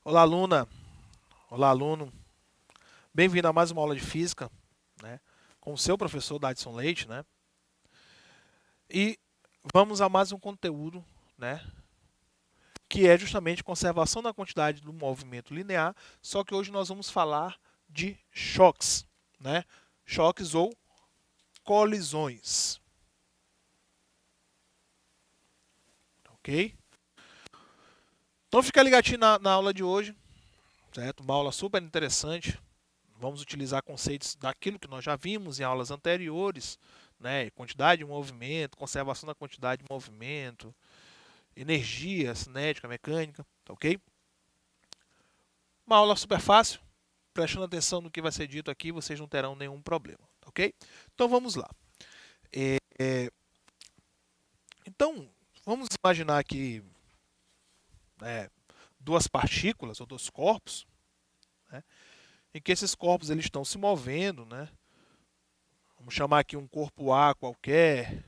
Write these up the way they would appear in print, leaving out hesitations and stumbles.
Olá, aluna. Olá, aluno. Bem-vindo a mais uma aula de física, né, com o seu professor Dadson Leite, né? E vamos a mais um conteúdo, né, que é justamente conservação da quantidade do movimento linear, só que hoje nós vamos falar de choques, né? Choques ou colisões. Ok? Então fica ligadinho na aula de hoje, certo? Uma aula super interessante. Vamos utilizar conceitos daquilo que nós já vimos em aulas anteriores, né? Quantidade de movimento, conservação da quantidade de movimento, energia cinética, mecânica, tá ok? Uma aula super fácil, prestando atenção no que vai ser dito aqui, vocês não terão nenhum problema, tá ok? Então vamos lá. Então, vamos imaginar aqui, né, duas partículas ou dois corpos, né, em que esses corpos eles estão se movendo, né? Vamos chamar aqui um corpo A qualquer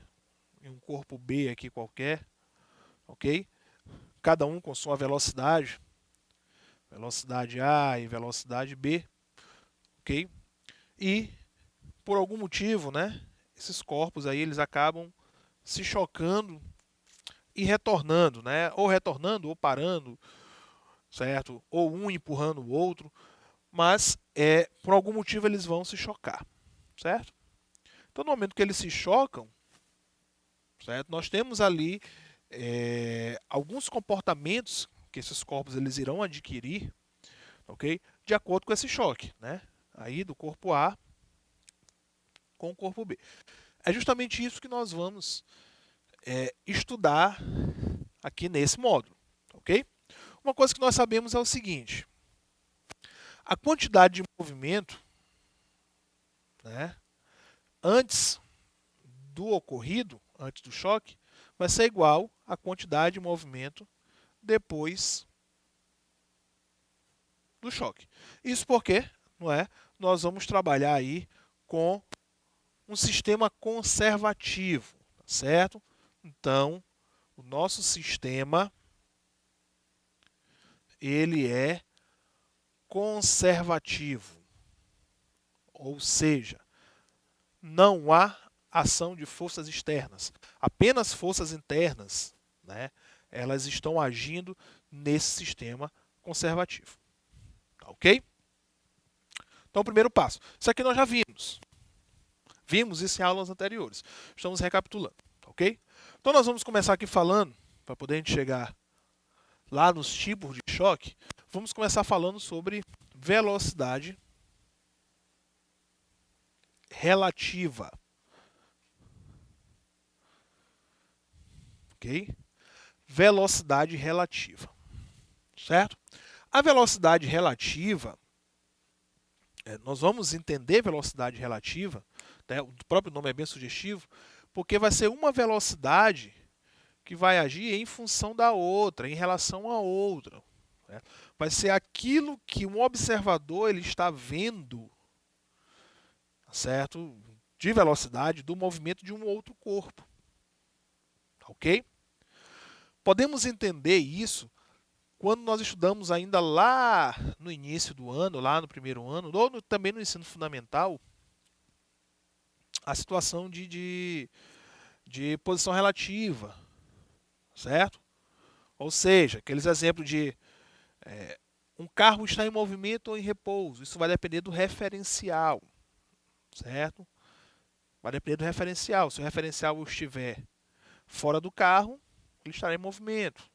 e um corpo B aqui qualquer, ok? Cada um com sua velocidade, velocidade A e velocidade B, ok? E por algum motivo, né, esses corpos aí eles acabam se chocando e retornando, né? Ou retornando ou parando, certo? Ou um empurrando o outro, mas por algum motivo eles vão se chocar, certo? Então, no momento que eles se chocam, certo? Nós temos ali alguns comportamentos que esses corpos eles irão adquirir, ok? De acordo com esse choque, né? Aí do corpo A com o corpo B. É justamente isso que nós vamos estudar aqui nesse módulo, ok? Uma coisa que nós sabemos é o seguinte: a quantidade de movimento, né, antes do ocorrido, antes do choque, vai ser igual à quantidade de movimento depois do choque. Isso porque, não é? Nós vamos trabalhar aí com um sistema conservativo, tá certo? Então, o nosso sistema ele é conservativo, ou seja, não há ação de forças externas, apenas forças internas, né? Elas estão agindo nesse sistema conservativo, tá ok? Então, o primeiro passo, isso aqui nós já vimos isso em aulas anteriores, estamos recapitulando, tá ok? Então, nós vamos começar aqui falando, para poder a gente chegar lá nos tipos de choque, vamos começar falando sobre velocidade relativa. Ok? Velocidade relativa. Certo? A velocidade relativa, nós vamos entender velocidade relativa, né? O próprio nome é bem sugestivo, porque vai ser uma velocidade que vai agir em função da outra, em relação à outra. Né? Vai ser aquilo que um observador ele está vendo, certo? De velocidade do movimento de um outro corpo. Ok? Podemos entender isso quando nós estudamos ainda lá no início do ano, lá no primeiro ano, ou também no ensino fundamental, a situação de posição relativa, certo? Ou seja, aqueles exemplos de um carro está em movimento ou em repouso. Isso vai depender do referencial, certo? Vai depender do referencial. Se o referencial estiver fora do carro, ele estará em movimento,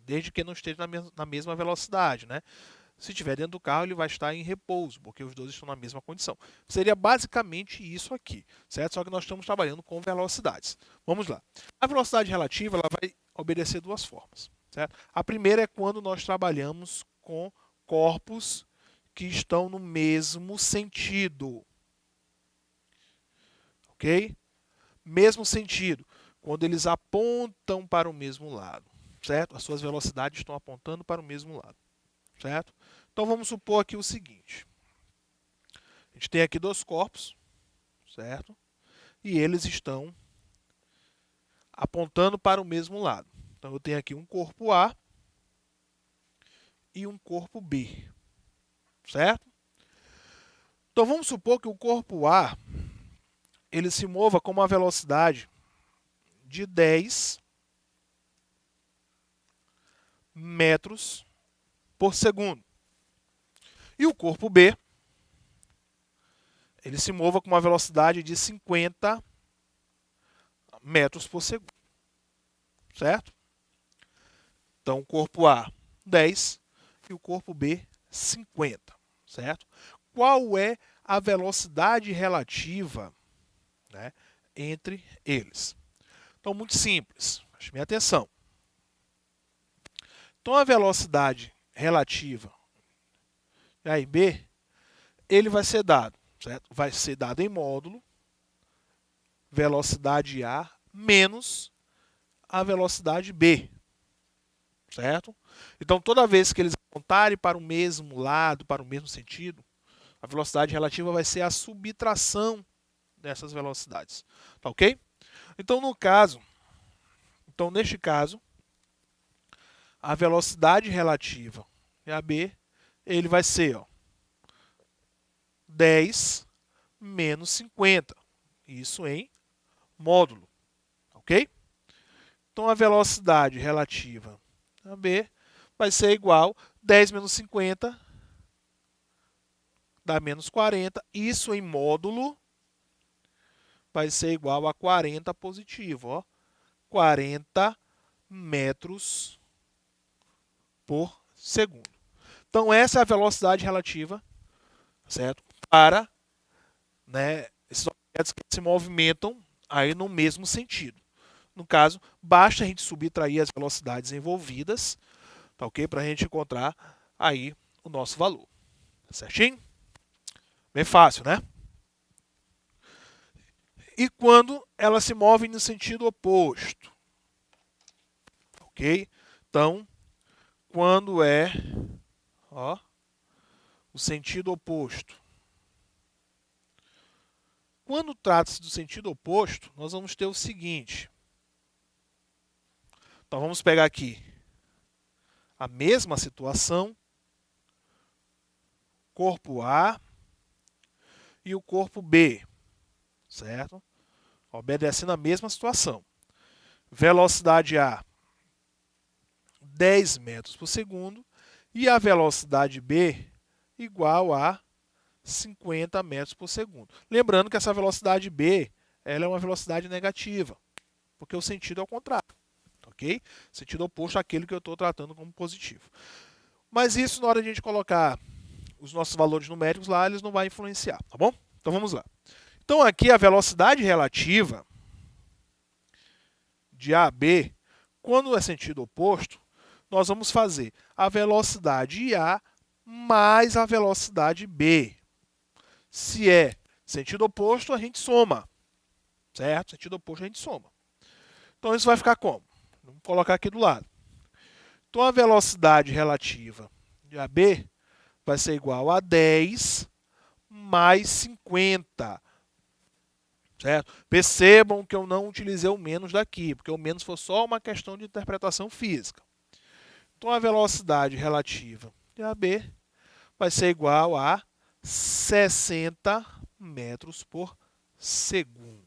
desde que não esteja na mesma velocidade, né? Se estiver dentro do carro, ele vai estar em repouso, porque os dois estão na mesma condição. Seria basicamente isso aqui, certo? Só que nós estamos trabalhando com velocidades. Vamos lá. A velocidade relativa ela vai obedecer duas formas, certo? A primeira é quando nós trabalhamos com corpos que estão no mesmo sentido. Ok? Mesmo sentido. Quando eles apontam para o mesmo lado, certo? As suas velocidades estão apontando para o mesmo lado, certo? Então vamos supor aqui o seguinte. gente tem aqui dois corpos, certo? E eles estão apontando para o mesmo lado. Então, eu tenho aqui um corpo A e um corpo B, certo? Então, vamos supor que o corpo A ele se mova com uma velocidade de 10 metros por segundo. E o corpo B ele se mova com uma velocidade de 50 metros por segundo, certo? Então, o corpo A, 10, e o corpo B, 50, certo? Qual é a velocidade relativa, né, entre eles? Então, muito simples, preste minha atenção. Então, a velocidade relativa de A e B, ele vai ser dado, certo? Vai ser dado em módulo, velocidade A menos a velocidade B, certo? Então, toda vez que eles apontarem para o mesmo lado, para o mesmo sentido, a velocidade relativa vai ser a subtração dessas velocidades, tá ok? Então, neste caso, a velocidade relativa de AB, ele vai ser, ó, 10 menos 50, isso em módulo, ok? Então, a velocidade relativa a B vai ser igual a 10 menos 50, dá menos 40. Isso em módulo vai ser igual a 40 positivo. Ó, 40 metros por segundo. Então, essa é a velocidade relativa, certo? Para, né, esses objetos que se movimentam aí no mesmo sentido. No caso, basta a gente subtrair as velocidades envolvidas, tá ok? Para a gente encontrar aí o nosso valor. Certinho? Bem fácil, né? E quando elas se movem no sentido oposto? Ok? Então, quando é, ó, o sentido oposto. Quando trata-se do sentido oposto, nós vamos ter o seguinte. Então, vamos pegar aqui a mesma situação, corpo A e o corpo B, certo? Obedecendo a mesma situação. Velocidade A, 10 metros por segundo, e a velocidade B igual a 50 metros por segundo. Lembrando que essa velocidade B ela é uma velocidade negativa, porque o sentido é o contrário. Ok? Sentido oposto àquele que eu estou tratando como positivo. Mas isso, na hora de a gente colocar os nossos valores numéricos lá, eles não vão influenciar, tá bom? Então vamos lá. Então aqui a velocidade relativa de A a B, quando é sentido oposto, nós vamos fazer a velocidade A mais a velocidade B. Se é sentido oposto, a gente soma, certo? Sentido oposto, a gente soma. Então isso vai ficar como? Vamos colocar aqui do lado. Então, a velocidade relativa de AB vai ser igual a 10 mais 50. Certo? Percebam que eu não utilizei o menos daqui, porque o menos foi só uma questão de interpretação física. Então, a velocidade relativa de AB vai ser igual a 60 metros por segundo.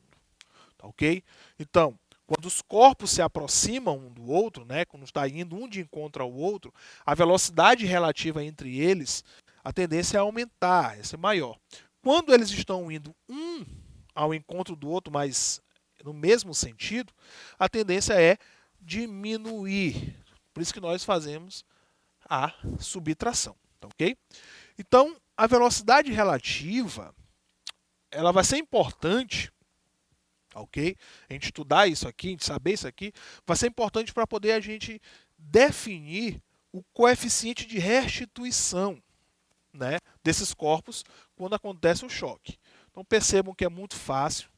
Tá ok? Então, quando os corpos se aproximam um do outro, né, quando está indo um de encontro ao outro, a velocidade relativa entre eles, a tendência é aumentar, é ser maior. Quando eles estão indo um ao encontro do outro, mas no mesmo sentido, a tendência é diminuir. Por isso que nós fazemos a subtração, tá ok? Então, a velocidade relativa, ela vai ser importante, ok? A gente estudar isso aqui, a gente saber isso aqui, vai ser importante para poder a gente definir o coeficiente de restituição, né, desses corpos quando acontece o choque. Então percebam que é muito fácil,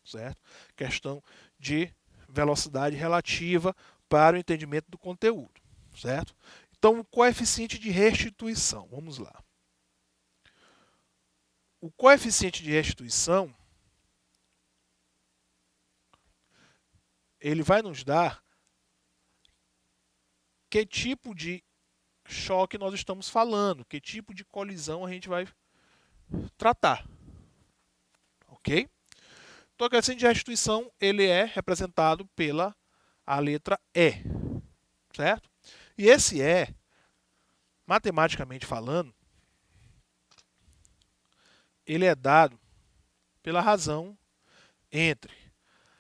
certo? Questão de velocidade relativa para o entendimento do conteúdo, certo? Então o coeficiente de restituição, vamos lá. o coeficiente de restituição, ele vai nos dar que tipo de choque nós estamos falando, que tipo de colisão a gente vai tratar. Ok? Então, o coeficiente de restituição ele é representado pela a letra E, certo? E esse E, matematicamente falando, ele é dado pela razão entre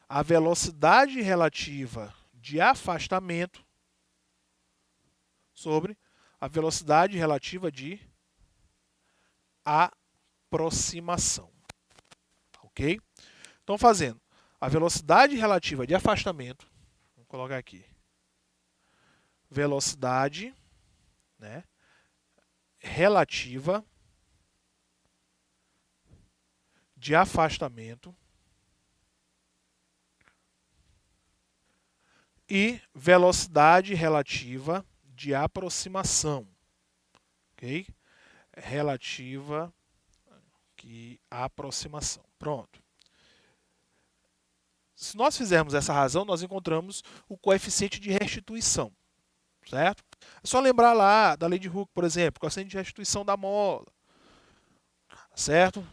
a velocidade relativa de afastamento sobre a velocidade relativa de aproximação. Ok? Então, fazendo a velocidade relativa de afastamento, vamos colocar aqui, velocidade, né, relativa de afastamento e velocidade relativa de aproximação. Ok? Relativa à aproximação. Pronto. Se nós fizermos essa razão, nós encontramos o coeficiente de restituição, certo? É só lembrar lá da lei de Hooke, por exemplo, coeficiente de restituição da mola, certo?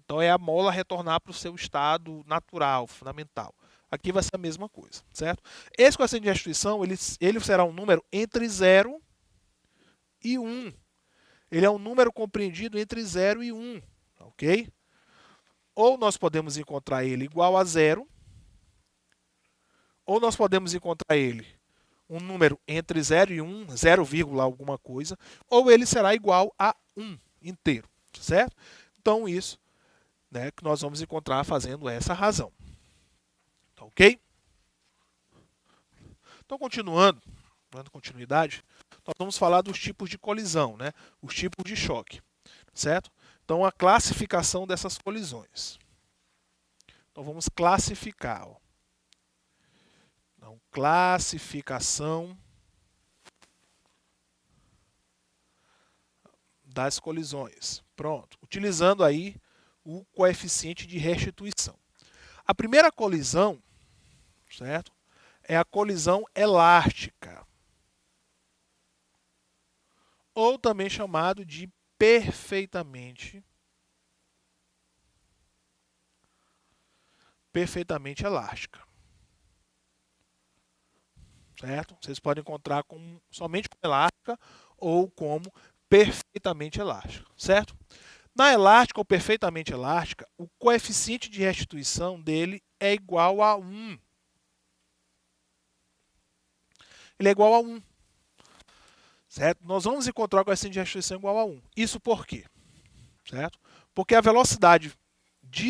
Então é a mola retornar para o seu estado natural, fundamental. Aqui vai ser a mesma coisa, certo? Esse coeficiente de restituição, ele será um número entre 0 e 1. Ele é um número compreendido entre 0 e 1, ok? Ou nós podemos encontrar ele igual a 0, ou nós podemos encontrar ele um número entre 0 e 1, 0, alguma coisa, ou ele será igual a 1 inteiro, certo? Então isso, né, que nós vamos encontrar fazendo essa razão. Ok? Então, continuando, dando continuidade, nós vamos falar dos tipos de colisão, né? Os tipos de choque, certo? Então, a classificação dessas colisões. Então, vamos classificar. Ó. Então, classificação das colisões. Pronto. Utilizando aí o coeficiente de restituição. A primeira colisão, certo? É a colisão elástica. Ou também chamado de perfeitamente elástica. Certo? Vocês podem encontrar somente como elástica ou como perfeitamente elástica, certo? Na elástica ou perfeitamente elástica, o coeficiente de restituição dele é igual a 1. Ele é igual a 1. Certo? Nós vamos encontrar o coeficiente de restituição igual a 1. Isso por quê? Certo? Porque a velocidade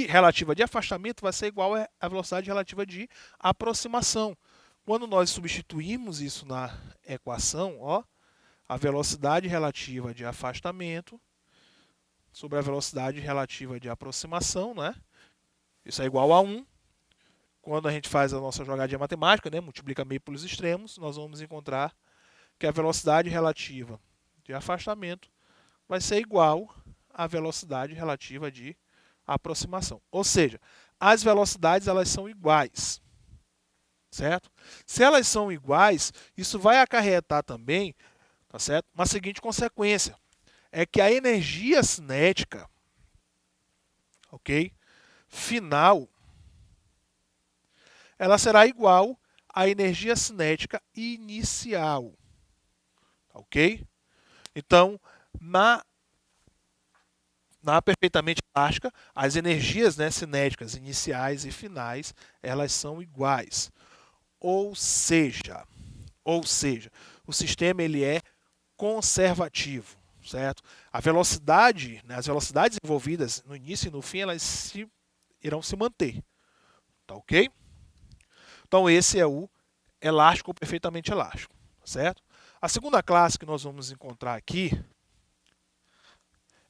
relativa de afastamento vai ser igual à velocidade relativa de aproximação. Quando nós substituímos isso na equação, ó, a velocidade relativa de afastamento sobre a velocidade relativa de aproximação, né? Isso é igual a 1. Quando a gente faz a nossa jogadinha matemática, né, multiplica meio pelos extremos, nós vamos encontrar que a velocidade relativa de afastamento vai ser igual à velocidade relativa de aproximação. Ou seja, as velocidades elas são iguais. Certo? Se elas são iguais, isso vai acarretar também, tá certo? Uma seguinte consequência, é que a energia cinética, ok? Final, ela será igual à energia cinética inicial, ok? Então, na perfeitamente elástica, as energias, né, cinéticas iniciais e finais, elas são iguais. Ou seja, o sistema ele é conservativo, certo? A velocidade, né, as velocidades envolvidas no início e no fim, elas irão se manter, tá ok? Então esse é o elástico perfeitamente elástico, certo? A segunda classe que nós vamos encontrar aqui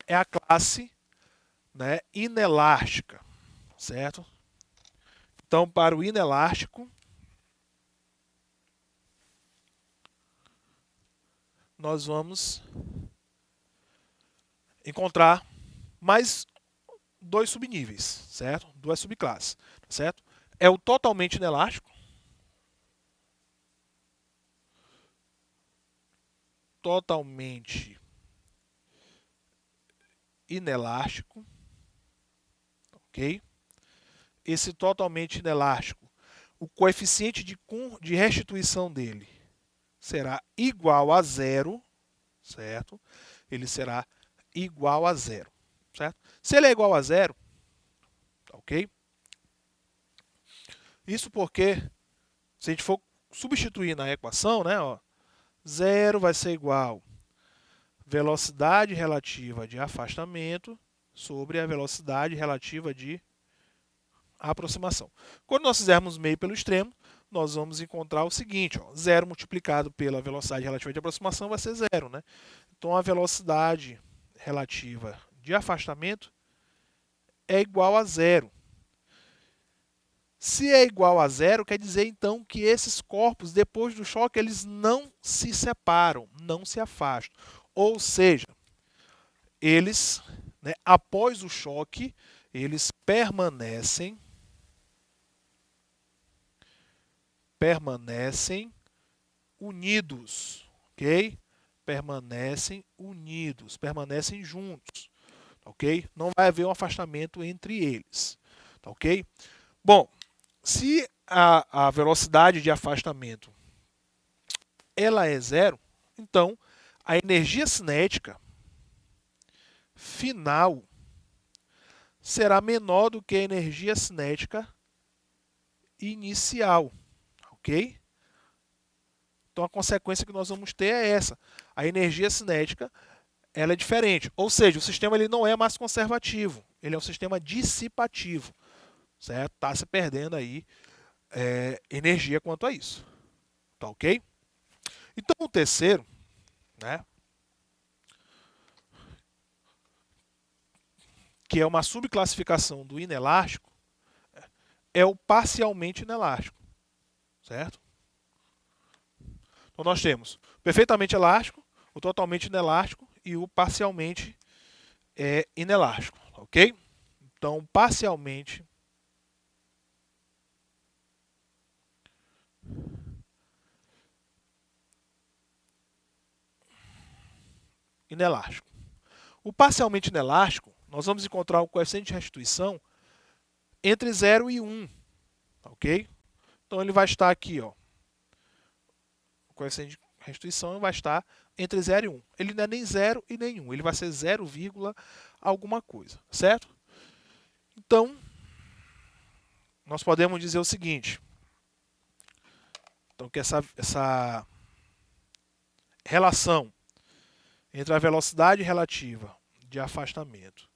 é a classe, né, inelástica, certo? Então para o inelástico nós vamos encontrar mais dois subníveis, certo? Duas subclasses, certo? É o totalmente inelástico, ok? Esse totalmente inelástico, o coeficiente de restituição dele será igual a zero, certo? Ele será igual a zero, certo? Se ele é igual a zero, ok? Isso porque, se a gente for substituir na equação, né, ó, zero vai ser igual velocidade relativa de afastamento sobre a velocidade relativa de aproximação. Quando nós fizermos meio pelo extremo, nós vamos encontrar o seguinte, ó, 0 multiplicado pela velocidade relativa de aproximação vai ser zero, né? Então, a velocidade relativa de afastamento é igual a zero. Se é igual a zero, quer dizer, então, que esses corpos, depois do choque, eles não se separam, não se afastam. Ou seja, eles, né, após o choque, eles permanecem unidos, ok? Permanecem unidos, permanecem juntos, ok? Não vai haver um afastamento entre eles, ok? Bom, se a velocidade de afastamento ela é zero, então a energia cinética final será menor do que a energia cinética inicial, ok? Então a consequência que nós vamos ter é essa. A energia cinética ela é diferente, ou seja, o sistema ele não é mais conservativo, ele é um sistema dissipativo, certo? Está se perdendo aí energia quanto a isso, tá ok? Então o terceiro, né, que é uma subclassificação do inelástico, é o parcialmente inelástico, certo? Então nós temos o perfeitamente elástico, o totalmente inelástico e o parcialmente inelástico, ok? Então, parcialmente inelástico. O parcialmente inelástico, nós vamos encontrar o coeficiente de restituição entre 0 e 1, ok? Então, ele vai estar aqui, ó. O coeficiente de restituição vai estar entre 0 e 1. Ele não é nem 0 e nem 1, ele vai ser 0, alguma coisa, certo? Então, nós podemos dizer o seguinte, então que essa relação entre a velocidade relativa de afastamento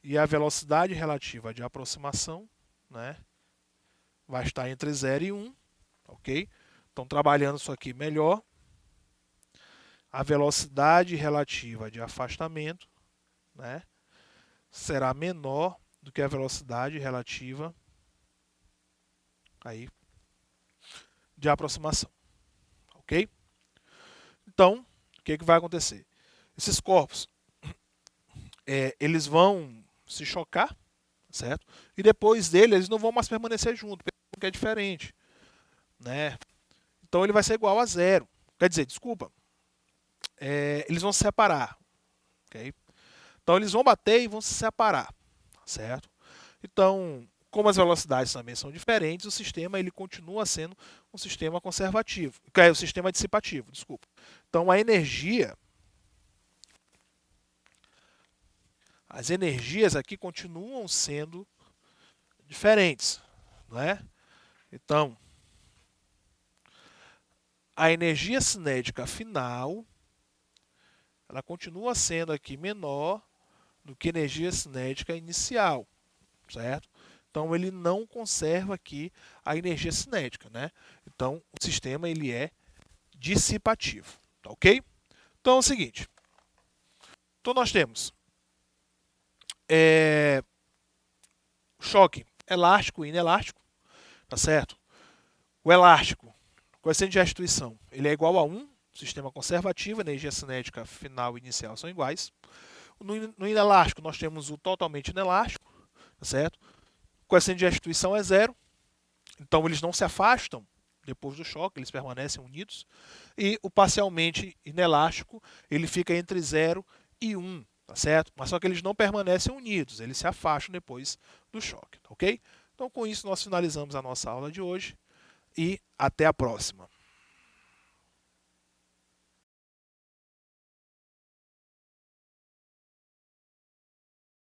e a velocidade relativa de aproximação, né, vai estar entre 0 e 1, ok? Então, trabalhando isso aqui melhor, a velocidade relativa de afastamento, né, será menor do que a velocidade relativa aí de aproximação, ok? Então, o que vai acontecer? Esses corpos, eles vão se chocar, certo? E depois dele, eles não vão mais permanecer juntos, porque é diferente, né? Então, ele vai ser igual a zero. Quer dizer, desculpa, eles vão se separar, ok? Então, eles vão bater e vão se separar, certo? Então, como as velocidades também são diferentes, o sistema ele continua sendo um sistema conservativo, que é o sistema dissipativo, desculpa. Então, a energia, as energias aqui continuam sendo diferentes, não é? Então, a energia cinética final, ela continua sendo aqui menor do que a energia cinética inicial, certo? Então, ele não conserva aqui a energia cinética, né? Então, o sistema ele é dissipativo, tá ok? Então, é o seguinte. Então, nós temos choque elástico e inelástico, tá certo? O elástico, o coeficiente de restituição, ele é igual a 1, sistema conservativo, energia cinética final e inicial são iguais. No inelástico, nós temos o totalmente inelástico, tá certo? O coeficiente de restituição é 0, então eles não se afastam depois do choque, eles permanecem unidos. E o parcialmente inelástico, ele fica entre 0 e 1, tá certo? Mas só que eles não permanecem unidos, eles se afastam depois do choque, tá ok? Então com isso nós finalizamos a nossa aula de hoje e até a próxima.